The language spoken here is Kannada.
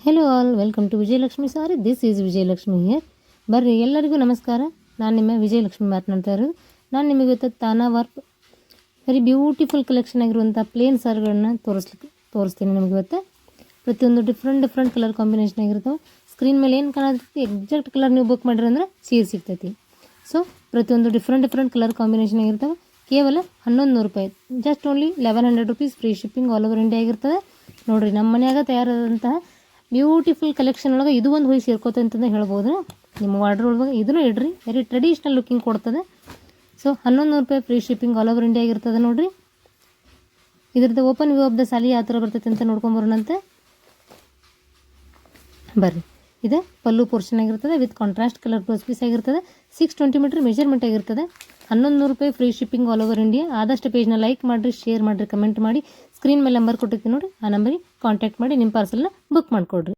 Hello all, welcome to Vijayalakshmi sari. This is Vijayalakshmi here. ಬರ್ರಿ, ಎಲ್ಲರಿಗೂ ನಮಸ್ಕಾರ. ನಾನು ನಿಮ್ಮ ವಿಜಯಲಕ್ಷ್ಮಿ ಮಾತನಾಡ್ತಾ ಇರೋದು. ನಾನು ನಿಮಗೆ ಇವತ್ತು ತಾನಾ ವರ್ಕ್ ವೆರಿ ಬ್ಯೂಟಿಫುಲ್ ಕಲೆಕ್ಷನ್ ಆಗಿರುವಂಥ ಪ್ಲೇನ್ ಸಾರಿಗಳನ್ನ ತೋರಿಸ್ತೀನಿ ನಿಮಗೆ ಇವತ್ತು. ಪ್ರತಿಯೊಂದು ಡಿಫ್ರೆಂಟ್ ಕಲರ್ ಕಾಂಬಿನೇಷನ್ ಆಗಿರ್ತಾವೆ. ಸ್ಕ್ರೀನ್ ಮೇಲೆ ಏನು ಕಾಣತೈತಿ ಎಕ್ಸಾಕ್ಟ್ ಕಲರ್ ನೀವು ಬುಕ್ ಮಾಡಿರಿ ಅಂದ್ರೆ ಸೀರೆ ಸಿಗ್ತೈತಿ. ಸೊ ಪ್ರತಿಯೊಂದು ಡಿಫ್ರೆಂಟ್ ಕಲರ್ ಕಾಂಬಿನೇಷನ್ ಆಗಿರ್ತವೆ. ಕೇವಲ 1100 ರೂಪಾಯಿ, just only 1100 rupees. Free shipping all over India ಆಗಿರ್ತದೆ. ನೋಡಿರಿ, ನಮ್ಮ ಮನೆಯಾಗ ತಯಾರಾದಂತಹ ಬ್ಯೂಟಿಫುಲ್ ಕಲೆಕ್ಷನ್ ಒಳಗೆ ಇದು ಒಂದು ಹೋಗಿ ಸೇರ್ಕೋತೆ ಅಂತಂದು ಹೇಳ್ಬೋದು. ನಿಮ್ಮ ವಾರ್ಡ್ರೋಬ್ ಒಳಗೆ ಇದನ್ನು ಇಡ್ರಿ, ವೆರಿ ಟ್ರೆಡಿಷ್ನಲ್ ಲುಕಿಂಗ್ ಕೊಡ್ತದೆ. ಸೊ 1100 ರೂಪಾಯಿ free shipping all over India ಆಗಿರ್ತದೆ. ನೋಡಿರಿ, ಇದ್ರದ್ದು ಓಪನ್ ವ್ಯೂ ಆಫ್ ದ ಸಾಲಿ ಯಾವ ಥರ ಬರ್ತೈತೆ ಅಂತ ನೋಡ್ಕೊಂಬರೋಣಂತೆ. ಬರ್ರಿ, ಇದೆ ಪಲ್ಲು ಪೋರ್ಷನ್ ಆಗಿರ್ತದೆ with contrast colour blouse piece ಆಗಿರ್ತದೆ. 620 ಮೀಟರ್ ಮೆಜರ್ಮೆಂಟ್ ಆಗಿರ್ತದೆ. 1100 ರೂಪಾಯಿ free shipping all over India. ಆದಷ್ಟು ಪೇಜ್ನ ಲೈಕ್ ಮಾಡಿರಿ, ಶೇರ್ ಮಾಡಿರಿ, ಕಮೆಂಟ್ ಮಾಡಿ. ಸ್ಕ್ರೀನ್ ಮೇಲೆ ನಂಬರ್ ಕೊಟ್ಟಿರ್ತೀನಿ ನೋಡಿ, ಆ ನಂಬರಿಗೆ ಕಾಂಟ್ಯಾಕ್ಟ್ ಮಾಡಿ ನಿಮ್ಮ ಪಾರ್ಸಲ್ನ ಬುಕ್ ಮಾಡಿಕೊಡ್ರಿ.